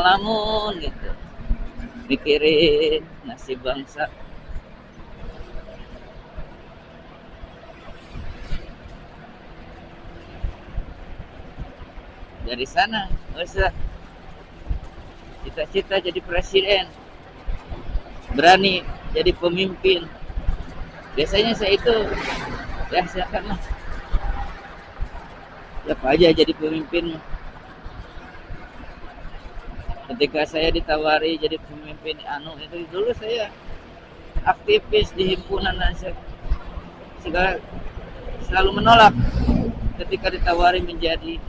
melamun gitu, mikirin nasib bangsa. Dari sana nggak usah cita-cita jadi presiden, berani jadi pemimpin. Biasanya saya itu ya silakan lah, siapa aja jadi pemimpin. Ketika saya ditawari jadi pemimpin itu dulu saya aktivis di himpunan dan segala selalu menolak ketika ditawari menjadi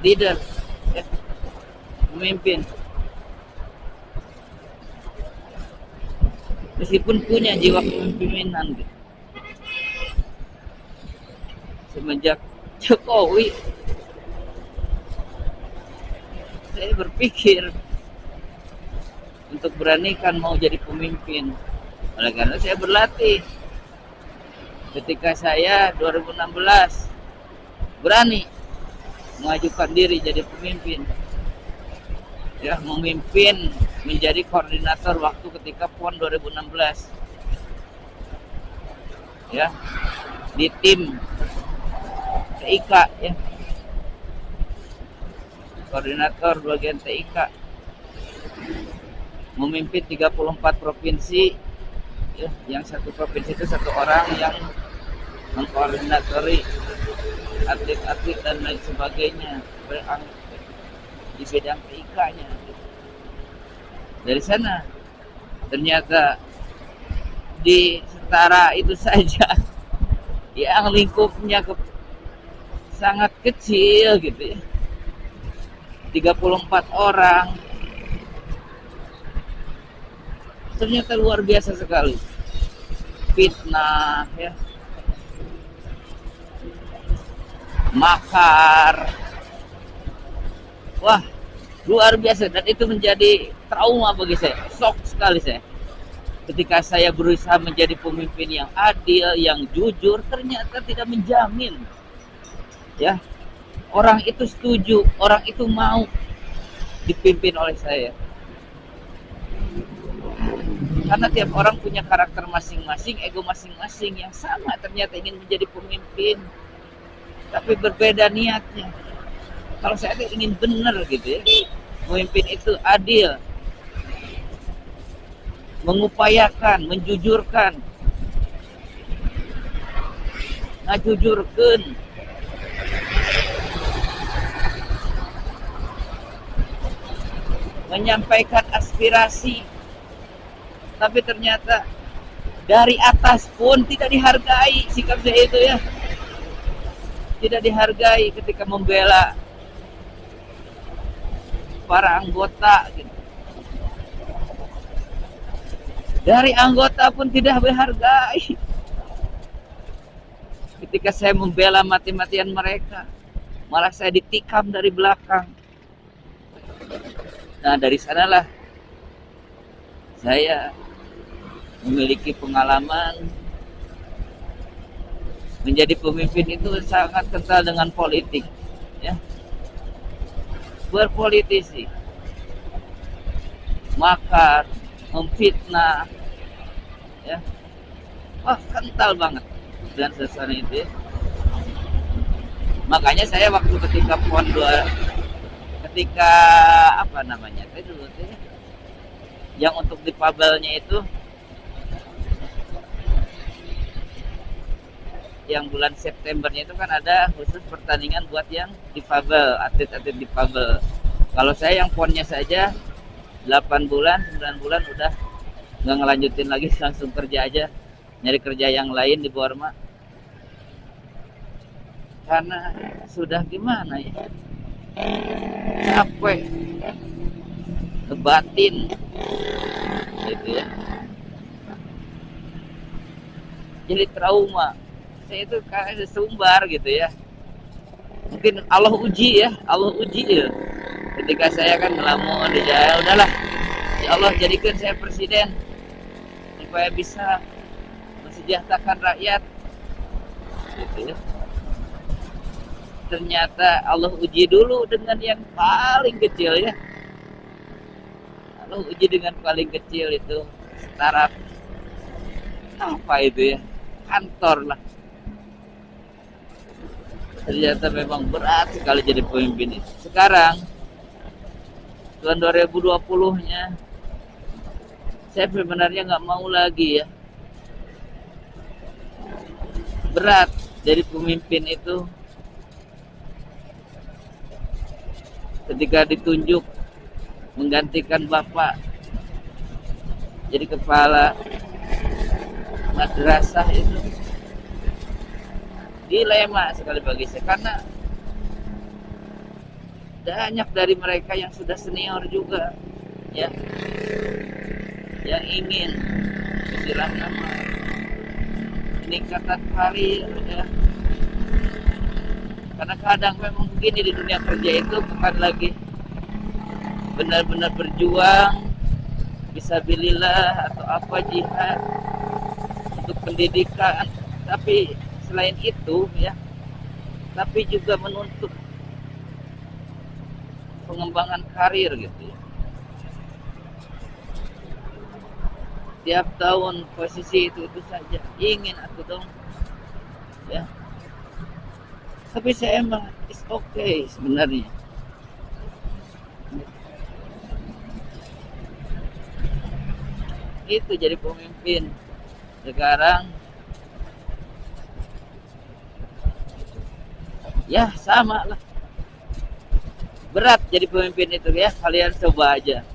leader, ya, pemimpin. Meskipun punya jiwa kepemimpinan gitu. Semenjak Jokowi saya berpikir untuk beranikan mau jadi pemimpin. Oleh karena saya berlatih. Ketika saya 2016 berani mengajukan diri jadi pemimpin, ya, memimpin menjadi koordinator waktu ketika PON 2016, ya, di tim TIK, ya, koordinator bagian TIK, memimpin 34 provinsi, ya, yang satu provinsi itu satu orang yang mengkoordinatori atlet-atlet dan lain sebagainya di bidang TIK-nya. Dari sana ternyata di setara itu saja yang lingkupnya sangat kecil gitu ya, 34 orang, ternyata luar biasa sekali. Fitnah, ya, makar, wah luar biasa, dan itu menjadi trauma bagi saya, shock sekali saya. Ketika saya berusaha menjadi pemimpin yang adil, yang jujur, ternyata tidak menjamin, ya, orang itu setuju, orang itu mau dipimpin oleh saya. Karena tiap orang punya karakter masing-masing, ego masing-masing, yang sama ternyata ingin menjadi pemimpin, tapi berbeda niatnya. Kalau saya ingin benar gitu ya, pemimpin itu adil, mengupayakan, menjujurkan, ngajujurkan, menyampaikan aspirasi, tapi ternyata dari atas pun tidak dihargai sikap saya itu, ya, tidak dihargai ketika membela para anggota gitu. Dari anggota pun tidak dihargai ketika saya membela mati-matian mereka, malah saya ditikam dari belakang. Nah, dari sanalah saya memiliki pengalaman menjadi pemimpin itu sangat kental dengan politik, ya, berpolitisi, makar, memfitnah, ya, wah kental banget dan suasana itu, ya. Makanya saya waktu ketika PON 2, ketika apa namanya itu dulu tuh, ya, yang untuk difabelnya itu, yang bulan Septembernya itu kan ada khusus pertandingan buat yang difabel, atlet-atlet difabel. Kalau saya yang ponnya saja 8 bulan, 9 bulan udah nggak ngelanjutin lagi, langsung kerja aja, nyari kerja yang lain di Borma. Karena sudah gimana ya, capek, kebatin, gitu ya. Jadi trauma. Saya itu kayak sesumbar gitu ya. Mungkin Allah uji, ya, Allah uji ya. Ketika saya kan ngelamun di jalan, udahlah, ya Allah jadikan saya presiden supaya bisa mensejahterakan rakyat, gitu ya. Ternyata Allah uji dulu dengan yang paling kecil, ya, Allah uji dengan paling kecil itu setara apa itu ya, kantor lah. Ternyata memang berat sekali jadi pemimpin itu. Sekarang tahun 2020-nya saya sebenarnya nggak mau lagi ya. Berat jadi pemimpin itu ketika ditunjuk menggantikan Bapak jadi kepala madrasah itu dilema sekali bagi saya, karena banyak dari mereka yang sudah senior juga ya, yang ingin istilahnya peningkatan karir ya, karena kadang memang begini di dunia kerja itu bukan lagi benar-benar berjuang fisabilillah atau apa jihad untuk pendidikan, tapi selain itu ya, tapi juga menuntut pengembangan karir gitu ya. Tiap tahun posisi itu saja ingin aku dong ya, tapi saya emang is okay sebenarnya. Itu jadi pemimpin sekarang ya, sama lah, berat jadi pemimpin itu ya. Kalian coba aja,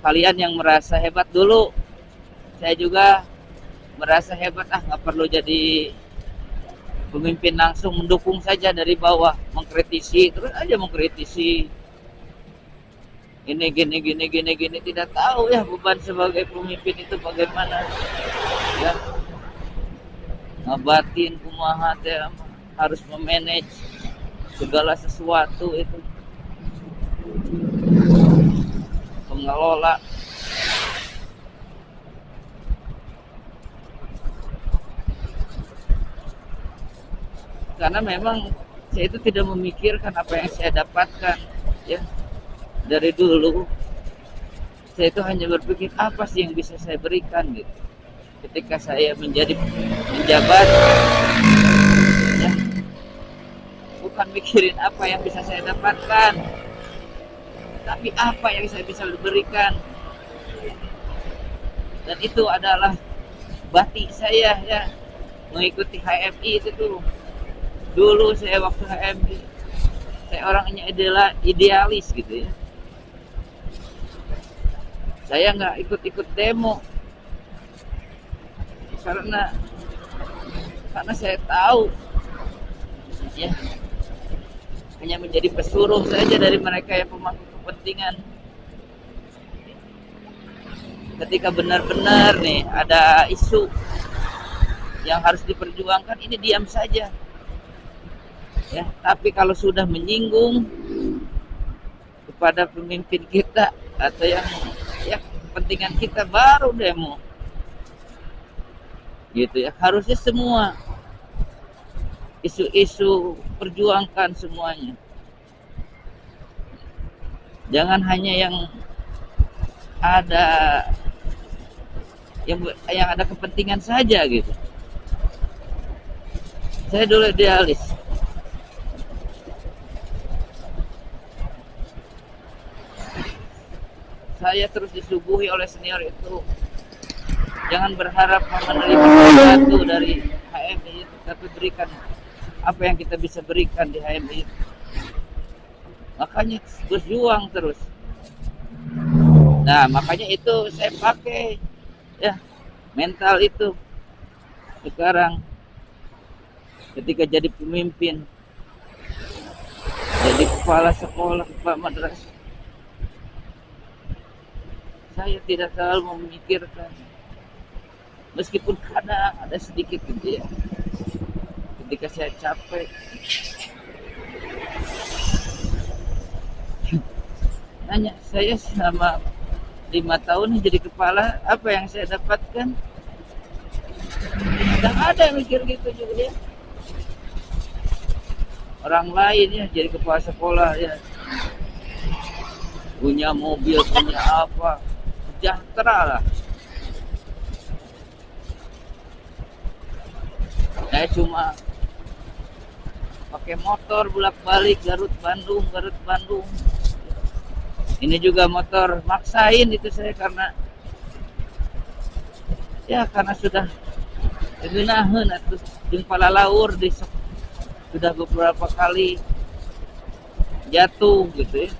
kalian yang merasa hebat dulu, saya juga merasa hebat, nggak perlu jadi pemimpin langsung, mendukung saja dari bawah, mengkritisi terus aja, mengkritisi ini gini, tidak tahu ya beban sebagai pemimpin itu bagaimana ya, ngabatin kumaha teh, harus memanage segala sesuatu itu, pengelola. Karena memang saya itu tidak memikirkan apa yang saya dapatkan ya, dari dulu saya itu hanya berpikir apa sih yang bisa saya berikan gitu. Ketika saya menjadi penjabat ya, bukan mikirin apa yang bisa saya dapatkan, tapi apa yang saya bisa berikan. Dan itu adalah batik saya ya, mengikuti HMI itu tuh. Dulu saya waktu HMI, saya orangnya idealis gitu ya. Saya nggak ikut-ikut demo karena saya tahu ya, hanya menjadi pesuruh saja dari mereka yang pemangku kepentingan. Ketika benar-benar nih ada isu yang harus diperjuangkan, ini diam saja ya. Tapi kalau sudah menyinggung kepada pemimpin kita atau yang ya kepentingan kita, baru demo gitu ya. Harusnya semua isu-isu perjuangkan semuanya, jangan hanya yang ada yang ada kepentingan saja gitu. Saya dulu idealis, saya terus disuguhi oleh senior itu, jangan berharap menerima sesuatu dari HMI itu, tapi berikan apa yang kita bisa berikan di HMI itu. Makanya berjuang terus. Nah, makanya itu saya pakai ya, mental itu sekarang ketika jadi pemimpin, jadi kepala sekolah, kepala madrasah. Saya tidak terlalu memikirkan, meskipun kadang ada sedikit gitu ya, ketika saya capek nanya, saya selama 5 tahun jadi kepala, apa yang saya dapatkan? Tidak ada yang mikir gitu juga ya. Orang lain ya jadi kepala sekolah ya, punya mobil, punya apa, sejahtera lah. Saya cuma pakai motor bolak-balik Garut Bandung. Ini juga motor maksain itu saya karena sudah geunaheun atuh jeung palalaur sudah beberapa kali jatuh gitu ya.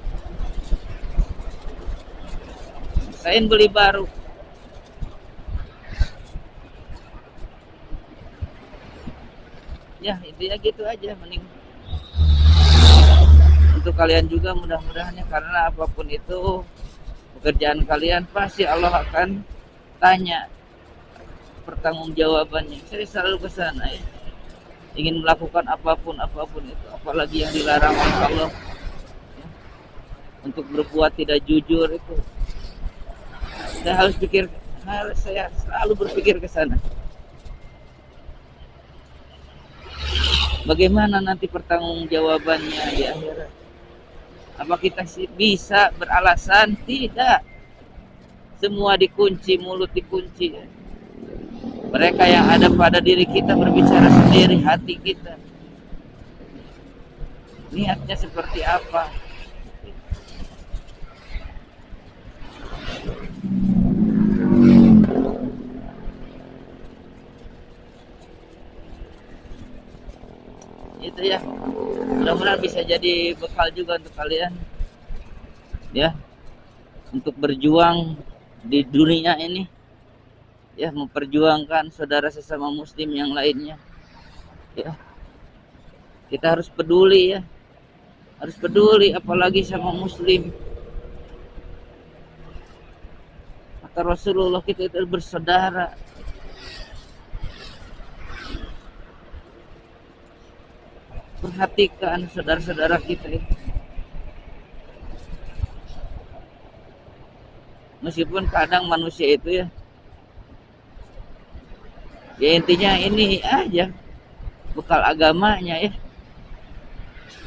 Maksain beli baru. Ya intinya gitu aja, mending untuk kalian juga mudah-mudahan ya, karena apapun itu pekerjaan kalian pasti Allah akan tanya pertanggungjawabannya. Saya selalu ke sana ya, ingin melakukan apapun itu, apalagi yang dilarang oleh Allah ya, untuk berbuat tidak jujur itu. Saya selalu berpikir ke sana. Bagaimana nanti pertanggungjawabannya di akhirat? Apa kita bisa beralasan? Tidak. Semua dikunci, mulut dikunci. Mereka yang ada pada diri kita berbicara sendiri, hati kita. Niatnya seperti apa? Itu ya, mudah-mudahan bisa jadi bekal juga untuk kalian ya, untuk berjuang di dunia ini ya, memperjuangkan saudara sesama muslim yang lainnya ya. Kita harus peduli ya, harus peduli apalagi sama muslim. Kata Rasulullah, kita itu bersaudara. Perhatikan saudara-saudara kita itu. Meskipun kadang manusia itu ya intinya ini aja bekal agamanya ya,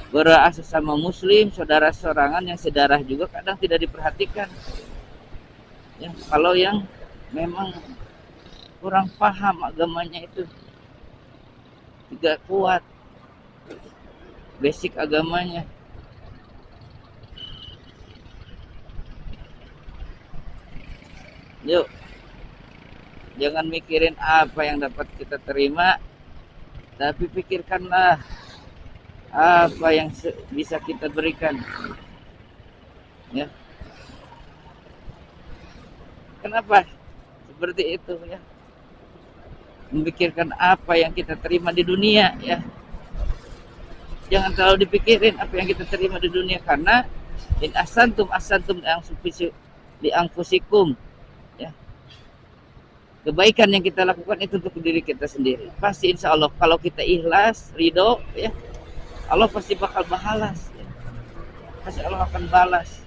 berasal sama muslim, saudara sorangan yang sedarah juga kadang tidak diperhatikan ya. Kalau yang memang kurang paham agamanya itu, tidak kuat basic agamanya, yuk jangan mikirin apa yang dapat kita terima, tapi pikirkanlah apa yang bisa kita berikan ya. Kenapa seperti itu ya? Memikirkan apa yang kita terima di dunia ya. Jangan terlalu dipikirin apa yang kita terima di dunia, karena in asantum li anfusikum ya. Kebaikan yang kita lakukan itu untuk diri kita sendiri. Pasti insya Allah kalau kita ikhlas, ridho ya, Allah pasti bakal balas ya. Pasti Allah akan balas.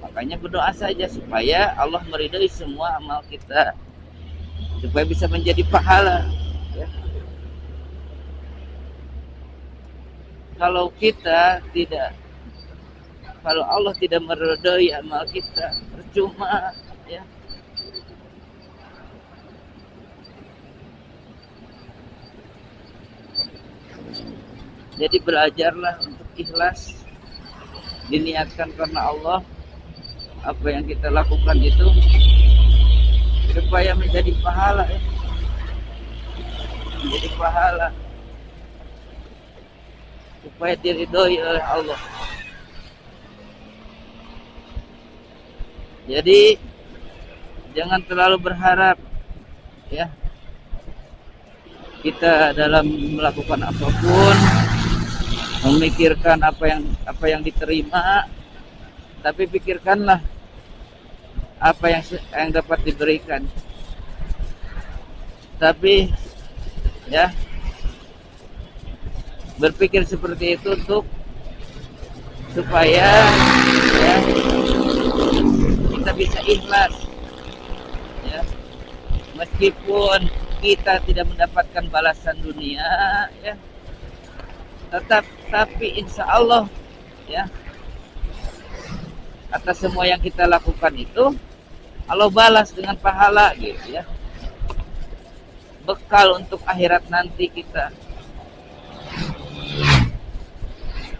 Makanya berdoa saja supaya Allah meridhoi semua amal kita, supaya bisa menjadi pahala ya. Kalau Allah tidak meridhoi amal kita, percuma ya. Jadi belajarlah untuk ikhlas, diniatkan karena Allah. Apa yang kita lakukan itu supaya menjadi pahala ya. Menjadi pahala, supaya diridhoi oleh Allah. Jadi jangan terlalu berharap ya, kita dalam melakukan apapun memikirkan apa yang diterima, tapi pikirkanlah apa yang dapat diberikan. Tapi ya, berpikir seperti itu supaya ya kita bisa ikhlas ya, meskipun kita tidak mendapatkan balasan dunia ya, tapi insya Allah ya atas semua yang kita lakukan itu Allah balas dengan pahala gitu ya, bekal untuk akhirat nanti kita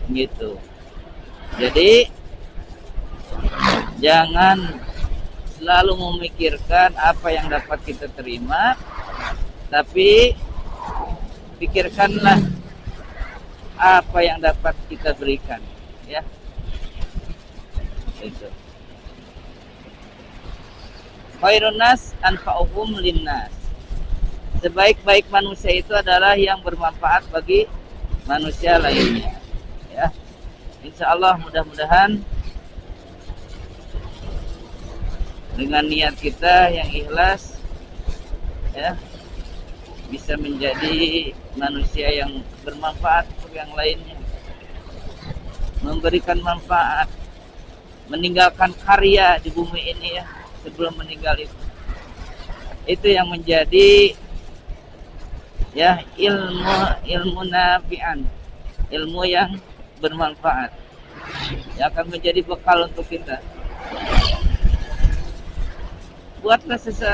gitu. Jadi jangan selalu memikirkan apa yang dapat kita terima, tapi pikirkanlah apa yang dapat kita berikan ya. Itu khairun nas anfa'uhum linnas, sebaik-baik manusia itu adalah yang bermanfaat bagi manusia lainnya ya. Insyaallah mudah-mudahan dengan niat kita yang ikhlas ya, bisa menjadi manusia yang bermanfaat untuk yang lainnya, memberikan manfaat, meninggalkan karya di bumi ini ya sebelum meninggal itu yang menjadi ya ilmu nafi'an, ilmu yang bermanfaat yang akan menjadi bekal untuk kita. Buatlah sesuatu